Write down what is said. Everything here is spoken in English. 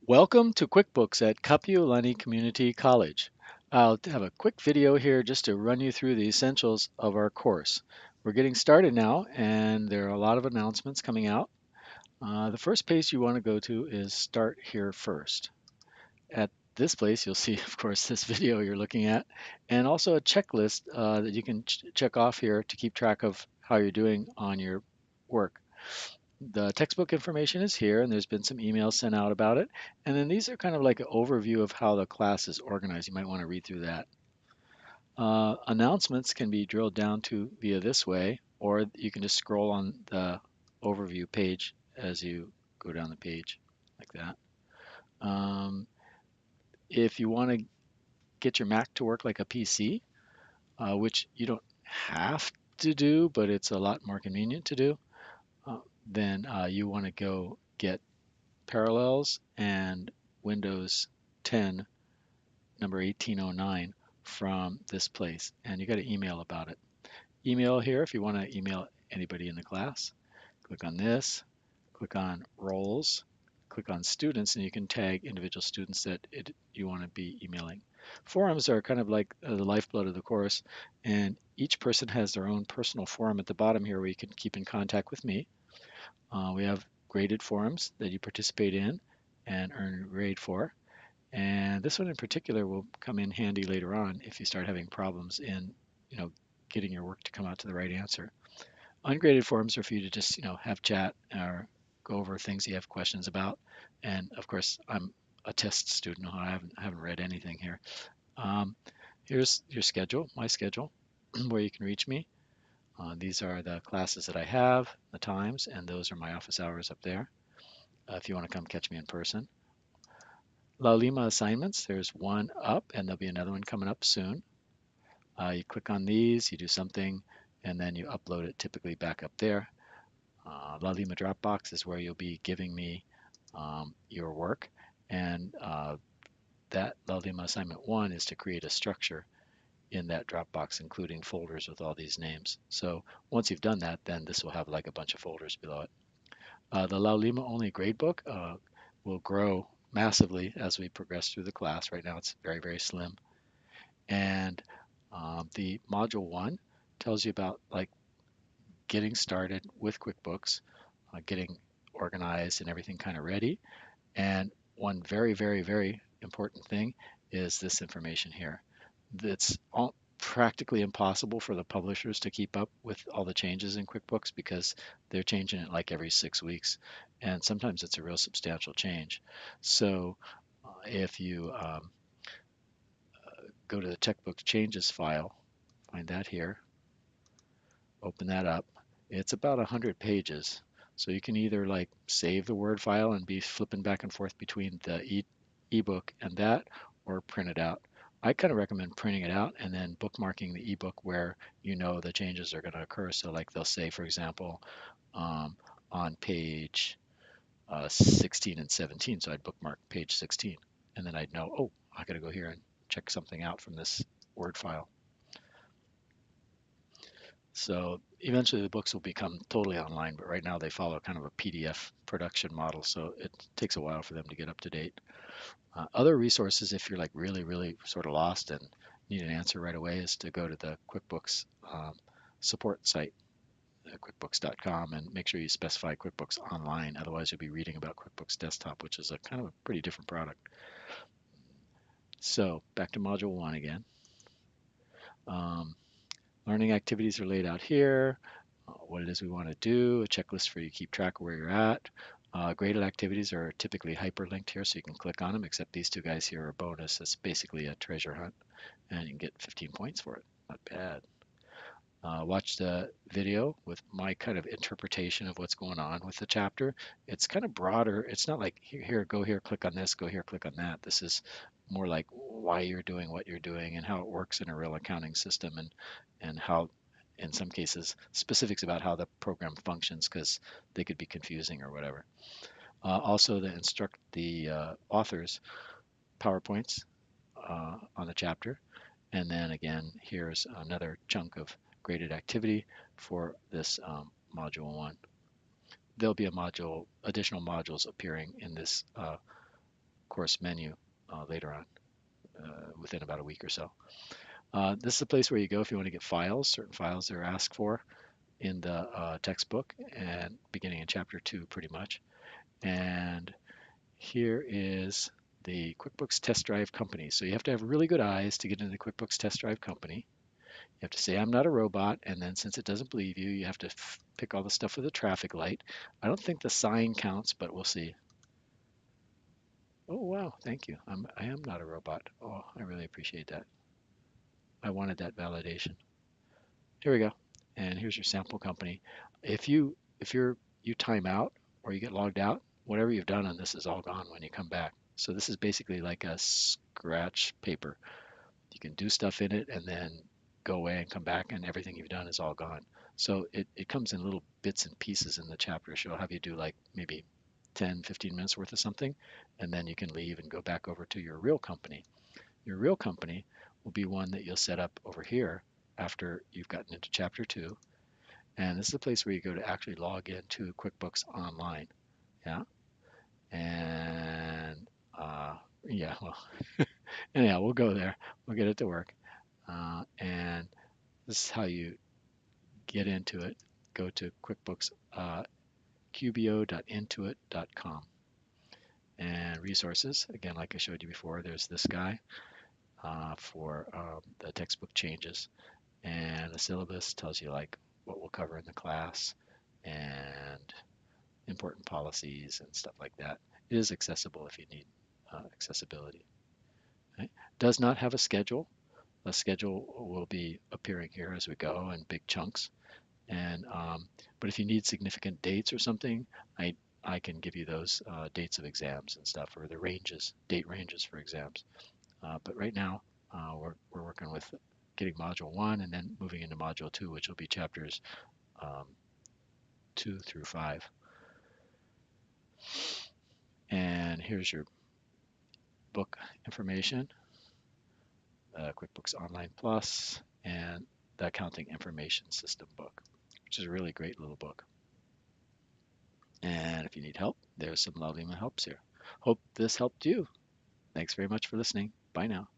Welcome to QuickBooks at Kapiolani Community College. I'll have a quick video here just to run you through the essentials of our course. We're getting started now, and there are a lot of announcements coming out. The first page you want to go to is Start Here First. At this place, you'll see, of course, this video you're looking at, and also a checklist that you can check off here to keep track of how you're doing on your work. The textbook information is here, and there's been some emails sent out about it. And then these are kind of like an overview of how the class is organized. You might want to read through that. Announcements can be drilled down to via this way, or you can just scroll on the overview page as you go down the page like that. Um, if you want to get your Mac to work like a PC, which you don't have to do, but it's a lot more convenient to do, uh, then you want to go get Parallels and Windows 10 number 1809 from this place, and you got to email about it. Email here if you want to email anybody in the class. Click on this, click on roles, click on students, and you can tag individual students that you want to be emailing. Forums are kind of like the lifeblood of the course, and each person has their own personal forum at the bottom here where you can keep in contact with me. We have graded forums that you participate in and earn a grade for. And this one in particular will come in handy later on if you start having problems in, you know, getting your work to come out to the right answer. Ungraded forums are for you to just, have chat or go over things you have questions about. And of course, I'm a test student. I haven't read anything here. Um, Here's your schedule, my schedule, where you can reach me. These are the classes that I have, the times, and those are my office hours up there. If you want to come catch me in person. La Lima assignments, there's one up and there'll be another one coming up soon. You click on these, you do something, and then you upload it typically back up there. La Lima Dropbox is where you'll be giving me your work. And that La Lima assignment one is to create a structure in that Dropbox, including folders with all these names. So once you've done that, then this will have like a bunch of folders below it. The La Lima only gradebook will grow massively as we progress through the class. Right now it's very, very slim. And the module one tells you about like getting started with QuickBooks, getting organized and everything kind of ready. And one very, very, very important thing is this information here. That's practically impossible for the publishers to keep up with all the changes in QuickBooks because they're changing it like every 6 weeks. And sometimes it's a real substantial change. So if you go to the checkbook changes file, find that here, open that up. It's about 100 pages. So you can either like save the Word file and be flipping back and forth between the ebook and that, or print it out. I kind of recommend printing it out and then bookmarking the ebook where you know the changes are going to occur. So like they'll say, for example, um, on page 16 and 17. So I'd bookmark page 16, and then I'd know, oh, I got to go here and check something out from this Word file. So eventually the books will become totally online, but right now they follow kind of a PDF production model, so it takes a while for them to get up to date. Other resources, if you're like really, really sort of lost and need an answer right away, is to go to the QuickBooks support site, quickbooks.com, and make sure you specify QuickBooks Online. Otherwise, you'll be reading about QuickBooks Desktop, which is a kind of a pretty different product. So back to Module 1 again. Um, Learning activities are laid out here, what it is we want to do, a checklist for you to keep track of where you're at. Graded activities are typically hyperlinked here, so you can click on them, except these two guys here are a bonus. It's basically a treasure hunt, and you can get 15 points for it. Not bad. Watch the video with my kind of interpretation of what's going on with the chapter. It's kind of broader. It's not like here, go here, click on this, go here, click on that. This is more like why you're doing what you're doing and how it works in a real accounting system, and how, in some cases, specifics about how the program functions because they could be confusing or whatever. Also, to instruct the authors PowerPoints on the chapter. And then again, here's another chunk of graded activity for this module one. There'll be additional modules appearing in this course menu later on, within about a week or so. This is a place where you go if you want to get files, certain files that are asked for in the textbook, and beginning in chapter 2 pretty much. And here is the QuickBooks Test Drive Company. So you have to have really good eyes to get into the QuickBooks Test Drive Company. You have to say, I'm not a robot, and then since it doesn't believe you, you have to pick all the stuff with the traffic light. I don't think the sign counts, but we'll see. Oh, wow, thank you. I am not a robot. Oh, I really appreciate that. I wanted that validation. Here we go. And here's your sample company. If you time out or you get logged out, whatever you've done on this is all gone when you come back. So this is basically like a scratch paper. You can do stuff in it and then go away and come back and everything you've done is all gone. So it comes in little bits and pieces in the chapter. She'll have you do like maybe 10, 15 minutes worth of something, and then you can leave and go back over to your real company. Your real company will be one that you'll set up over here after you've gotten into chapter 2. And this is a place where you go to actually log into QuickBooks Online. Yeah. And yeah, well, anyhow, we'll go there. We'll get it to work. And this is how you get into it. Go to QuickBooks qbo.intuit.com. And resources, again, like I showed you before, there's this guy for the textbook changes. And the syllabus tells you like what we'll cover in the class and important policies and stuff like that. It is accessible if you need accessibility. Okay? Does not have a schedule. A schedule will be appearing here as we go in big chunks. And but if you need significant dates or something, I can give you those dates of exams and stuff, or the ranges, date ranges for exams. But right now, we're working with getting module 1 and then moving into module 2, which will be chapters um, 2 through 5. And here's your book information, QuickBooks Online Plus, and the Accounting Information System book, which is a really great little book. And if you need help, there's some lovely helps here. Hope this helped you. Thanks very much for listening. Bye now.